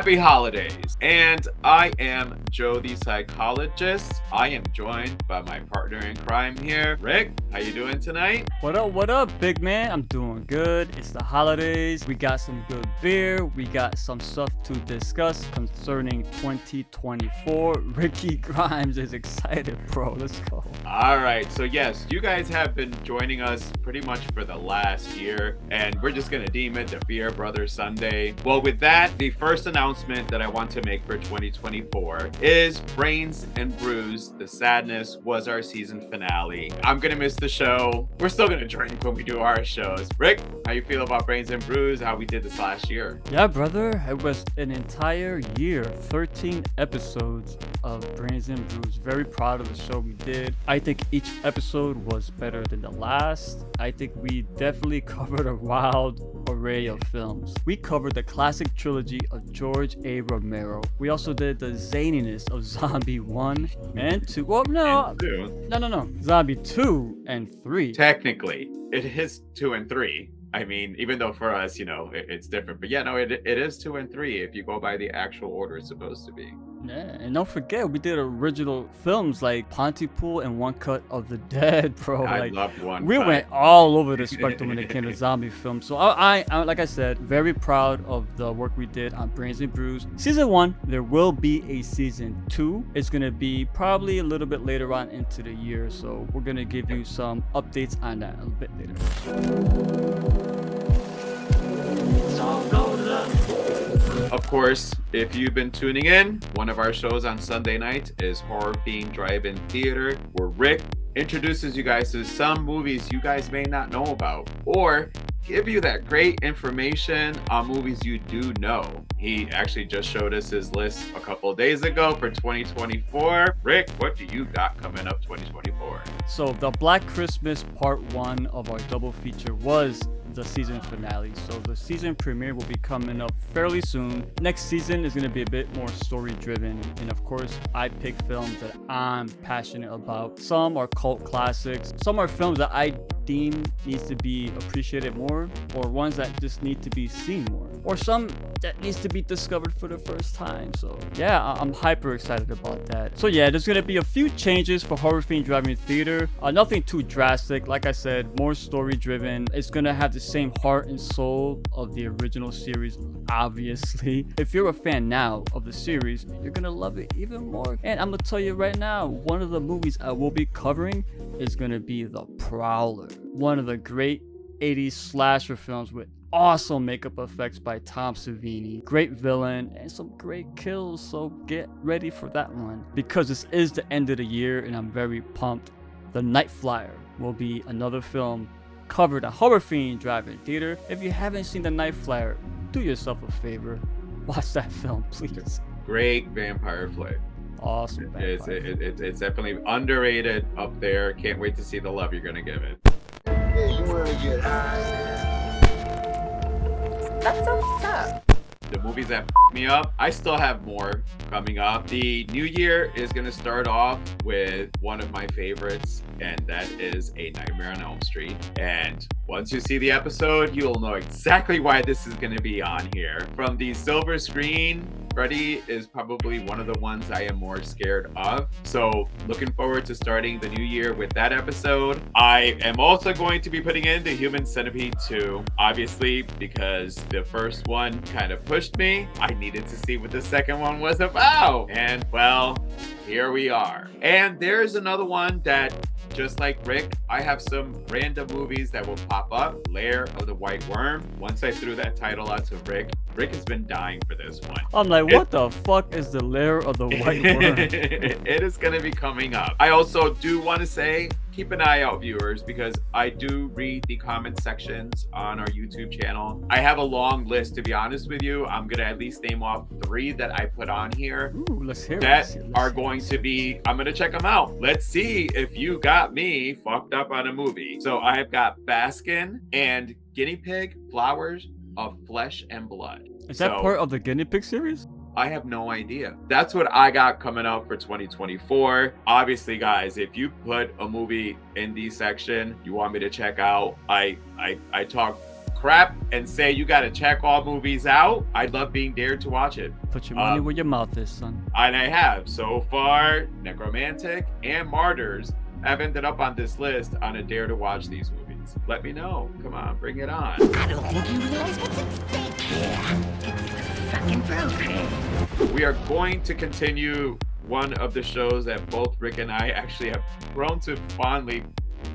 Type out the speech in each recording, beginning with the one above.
Happy holidays. And I am Joe the psychologist. I am joined by my partner in crime here, Rick. How you doing tonight? What up, big man? I'm doing good. It's the holidays. We got some good beer. We got some stuff to discuss concerning 2024. Ricky Grimes is excited, bro. Let's go. All right. So yes, you guys have been joining us pretty much for the last year, and we're just going to deem it the Beer Brothers Sunday. Well, with that, the first announcement that I want to make for 2024 is Brains and Brews, The Sadness was our season finale. I'm going to miss the show. We're still going to drink when we do our shows. Rick, how you feel about Brains and Brews, how we did this last year? Yeah, brother. It was an entire year, 13 episodes of Brains and Brews. Very proud of the show we did. I think each episode was better than the last. I think we definitely covered a wild array of films. We covered the classic trilogy of George A. Romero. We also did the zaniness of Zombie 1 and 2. Well, no. No. Zombie 2 and 3. Technically, it is 2 and 3. I mean, even though for us, it's different. But yeah, no, it is 2 and 3 if you go by the actual order it's supposed to be. Yeah, and don't forget, we did original films like Pontypool and One Cut of the Dead, bro. I loved One We Cut. went all over the spectrum when it came to zombie films. So I, like I said, very proud of the work we did on Brains and Brews. Season 1, there will be a season 2. It's going to be probably a little bit later on into the year. So we're going to give you some updates on that a little bit later. Of course, if you've been tuning in, one of our shows on Sunday night is Horror Fiend Drive-In Theater, where Rick introduces you guys to some movies you guys may not know about, or give you that great information on movies you do know. He actually just showed us his list a couple of days ago for 2024. Rick, what do you got coming up 2024? So the Black Christmas Part 1 of our double feature was the season finale. So the season premiere will be coming up fairly soon. Next season is going to be a bit more story driven. And of course, I pick films that I'm passionate about. Some are cult classics. Some are films that I deem needs to be appreciated more, or ones that just need to be seen more, or some that needs to be discovered for the first time. So yeah, I'm hyper excited about that. So yeah, there's gonna be a few changes for Horror Fiend Drive-In Theater. Nothing too drastic. Like I said, more story driven. It's gonna have the same heart and soul of the original series, obviously. If you're a fan now of the series, you're gonna love it even more. And I'm gonna tell you right now, one of the movies I will be covering is gonna be The Prowler, one of the great 80s slasher films with awesome makeup effects by Tom Savini, great villain, and some great kills. So get ready for that one, because this is the end of the year and I'm very pumped. The Night Flyer will be another film covered at Horror Fiend Drive-In Theater. If you haven't seen The Night Flyer, do yourself a favor, watch that film, please. Great vampire flick. Awesome. It's definitely underrated up there. Can't wait to see the love you're gonna give it. Yeah, you wanna get high. That's so tough. The movies that me up, I still have more coming up. The new year is going to start off with one of my favorites, and that is A Nightmare on Elm Street. And once you see the episode, you'll know exactly why this is going to be on here. From the silver screen, Freddy is probably one of the ones I am more scared of. So looking forward to starting the new year with that episode. I am also going to be putting in the Human Centipede 2, obviously, because the first one kind of pushed me. I needed to see what the second one was about. And well, here we are. And there's another one that, just like Rick, I have some random movies that will pop up. Lair of the White Worm. Once I threw that title out to Rick has been dying for this one. I'm like, what the fuck is the Lair of the White Worm? It is going to be coming up. I also do want to say, keep an eye out, viewers, because I do read the comment sections on our YouTube channel. I have a long list, to be honest with you. I'm going to at least name off 3 that I put on here. Ooh, let's hear that it. are going to be, I'm going to check them out. Let's see if you got me fucked up on a movie. So I have got Baskin and Guinea Pig, Flowers of Flesh and Blood. Is that part of the Guinea Pig series? I have no idea. That's what I got coming up for 2024. Obviously, guys, if you put a movie in the section you want me to check out, I talk crap and say you got to check all movies out, I love being dared to watch it. Put your money where your mouth is, son. And I have. So far, Necromantic and Martyrs have ended up on this list on a dare to watch these movies. Let me know. Come on, bring it on. I don't think you realize what's at stake here. Fucking broken. We are going to continue one of the shows that both Rick and I actually have grown to fondly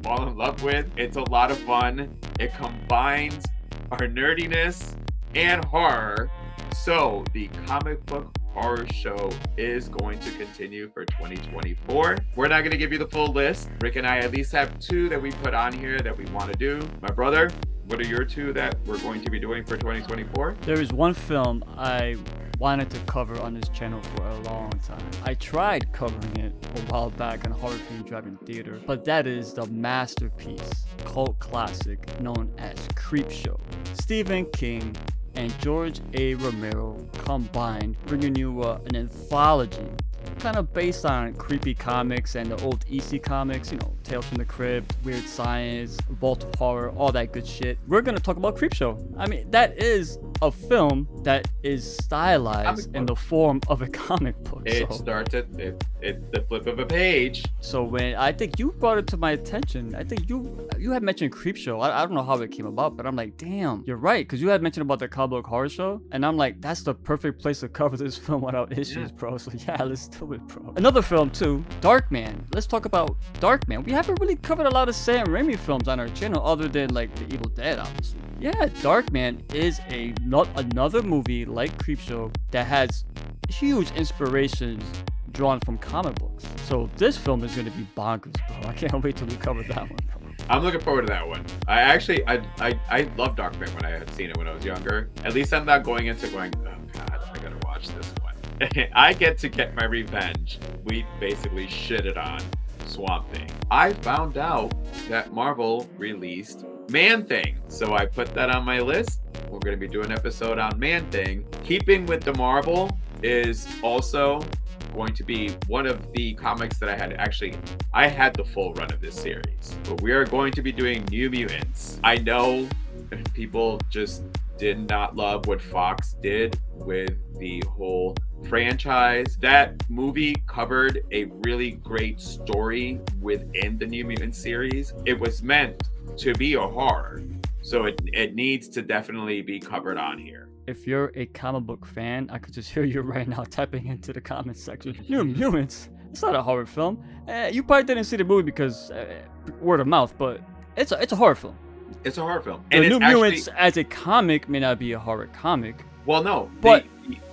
fall in love with. It's a lot of fun. It combines our nerdiness and horror. So the comic book horror show is going to continue for 2024. We're not going to give you the full list. Rick and I at least have 2 that we put on here that we want to do. My brother, what are your 2 that we're going to be doing for 2024? There is one film I wanted to cover on this channel for a long time. I tried covering it a while back on Horror Fiend Drive-In Theater, but that is the masterpiece, cult classic known as Creepshow. Stephen King and George A. Romero combined, bringing you an anthology kind of based on creepy comics and the old EC comics, you know, Tales from the Crypt, Weird Science, Vault of Horror, all that good shit. We're gonna talk about Creepshow. I mean, that is a film that is stylized in the form of a comic book. It starts at the flip of a page. So when I think you brought it to my attention, I think you had mentioned Creepshow. I don't know how it came about, but I'm like, damn, you're right, because you had mentioned about the comic book horror show, and I'm like, that's the perfect place to cover this film without issues, bro. So yeah, let's do it, bro. Another film too, Darkman. Let's talk about Darkman. We haven't really covered a lot of Sam Raimi films on our channel, other than like The Evil Dead, obviously. Yeah, Darkman is another movie like Creepshow that has huge inspirations drawn from comic books. So this film is gonna be bonkers, bro. I can't wait till we cover that one, bro. I'm looking forward to that one. I love Darkman when I had seen it when I was younger. At least I'm not going into going, oh god, I gotta watch this one. I get to get my revenge. We basically shitted on Swamp Thing. I found out that Marvel released Man-Thing, so I put that on my list. We're going to be doing an episode on Man-Thing. Keeping with the Marvel is also going to be one of the comics that I had the full run of this series. But we are going to be doing New Mutants. I know people just did not love what Fox did with the whole franchise. That movie covered a really great story within the New Mutants series. It was meant to be a horror, so it needs to definitely be covered on here. If you're a comic book fan, I could just hear you right now typing into the comments section. New Mutants? It's not a horror film. You probably didn't see the movie because word of mouth, but it's a horror film. It's a horror film. The and New it's actually, Mutants as a comic may not be a horror comic. Well, no, but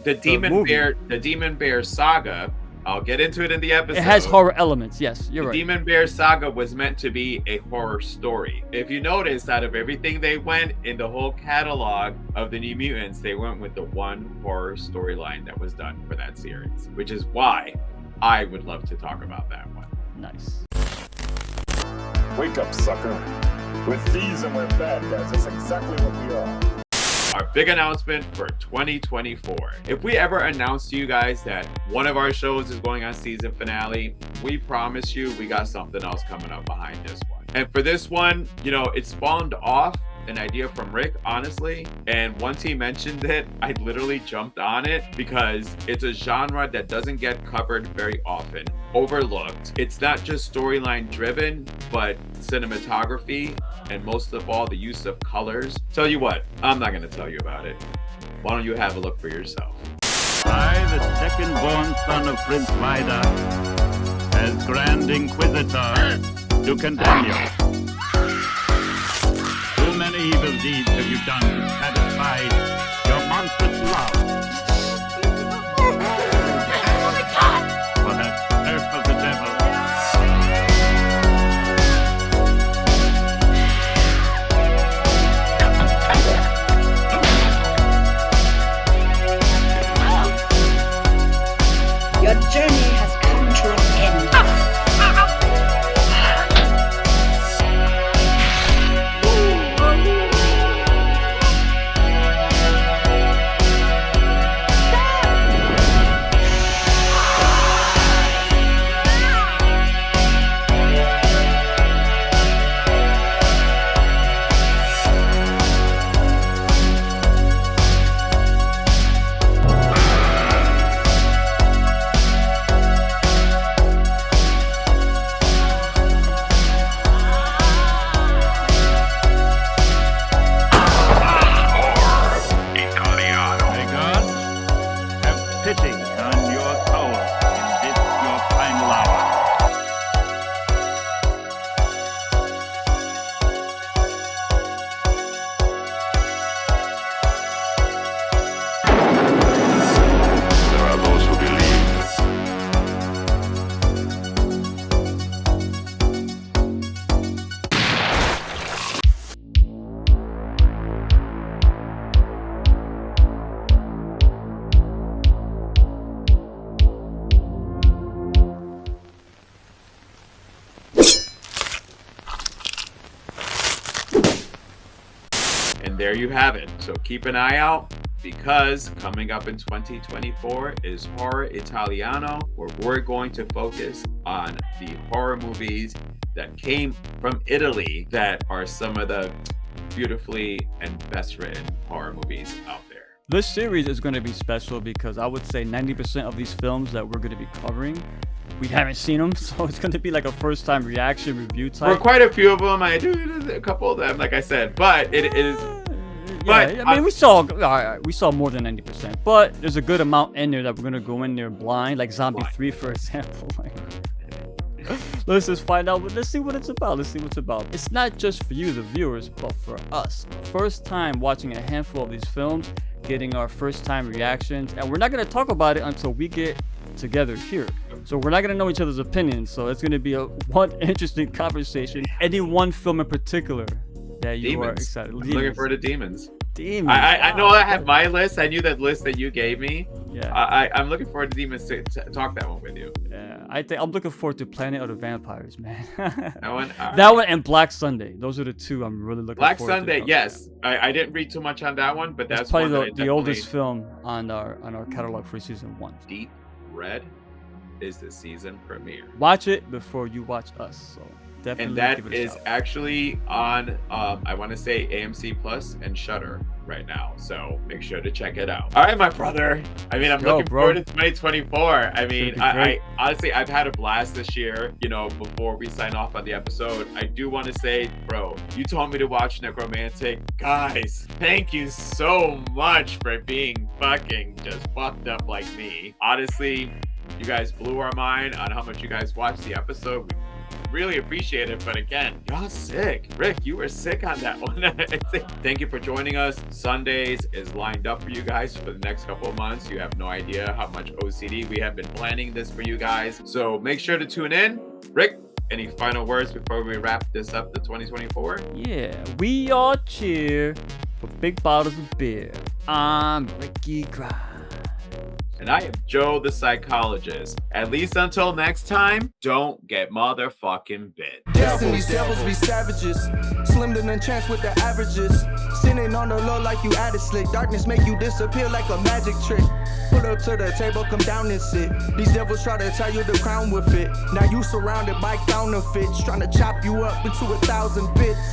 the Demon Bear saga. I'll get into it in the episode. It has horror elements. Yes, you're right. The Demon Bear saga was meant to be a horror story. If you notice, out of everything they went in the whole catalog of the New Mutants, they went with the one horror storyline that was done for that series, which is why I would love to talk about that one. Nice. Wake up, sucker. We're thieves and we're bad guys. That's exactly what we are. Our big announcement for 2024. If we ever announce to you guys that one of our shows is going on season finale, we promise you we got something else coming up behind this one. And for this one, you know, it spawned off an idea from Rick, honestly. And once he mentioned it, I literally jumped on it because it's a genre that doesn't get covered very often, overlooked. It's not just storyline driven, but cinematography, and most of all, the use of colors. Tell you what, I'm not going to tell you about it. Why don't you have a look for yourself? I, the second-born son of Prince Vida, as Grand Inquisitor, to condemn you. Too many evil deeds have you done to satisfy your monstrous love. For that earth of the devil. Your journey has come to an end. there you have it. So keep an eye out, because coming up in 2024 is Horror Italiano, where we're going to focus on the horror movies that came from Italy that are some of the beautifully and best written horror movies out there. This series is going to be special because I would say 90% of these films that we're going to be covering, we haven't seen them, so it's going to be like a first time reaction review type. For quite a few of them, I do a couple of them, like I said, but it is. But yeah, I mean, we saw more than 90%, but there's a good amount in there that we're gonna go in there blind, like Zombie 3, for example. Let's just find out. Let's see what it's about. Let's see what's about. It's not just for you, the viewers, but for us. First time watching a handful of these films, getting our first time reactions, and we're not gonna talk about it until we get together here. So we're not gonna know each other's opinions. So it's gonna be one interesting conversation. Any one film in particular that you are excited? I'm looking forward to Demons. Demons. I know I have my list. I knew that list that you gave me. Yeah. I'm looking forward to Demons to talk that one with you. Yeah, I'm looking forward to Planet of the Vampires, man. That one and Black Sunday. Those are the two I'm really looking Black forward to. Black Sunday, yes. I didn't read too much on that one, but that's probably the oldest film on our catalog for season 1. Deep Red is the season premiere. Watch it before you watch us. So definitely. And that give it a is shot. Actually on I want to say AMC Plus and Shudder right now, so make sure to check it out. All right, my brother. I mean, I'm looking forward to 2024. I mean, I honestly, I've had a blast this year. You know, before we sign off on the episode, I do want to say, bro, you told me to watch Necromantic. Guys, thank you so much for being fucking just fucked up like me. Honestly, you guys blew our mind on how much you guys watched the episode. We really appreciate it, but again, y'all sick. Rick, you were sick on that one. Thank you for joining us. Sundays is lined up for you guys for the next couple of months. You have no idea how much OCD we have been planning this for you guys, so make sure to tune in. Rick, any final words before we wrap this up to 2024? Yeah, we all cheer for big bottles of beer. I'm Ricky Grimes. And I am Joe the Psychologist. At least until next time, don't get motherfucking bit. Destiny's devils be savages. Slim to none chance with the averages. Sinning on the low like you added slick. Darkness make you disappear like a magic trick. Put up to the table, come down and sit. These devils try to tie you the crown with it. Now you surrounded by counterfeits, trying to chop you up into 1,000 bits.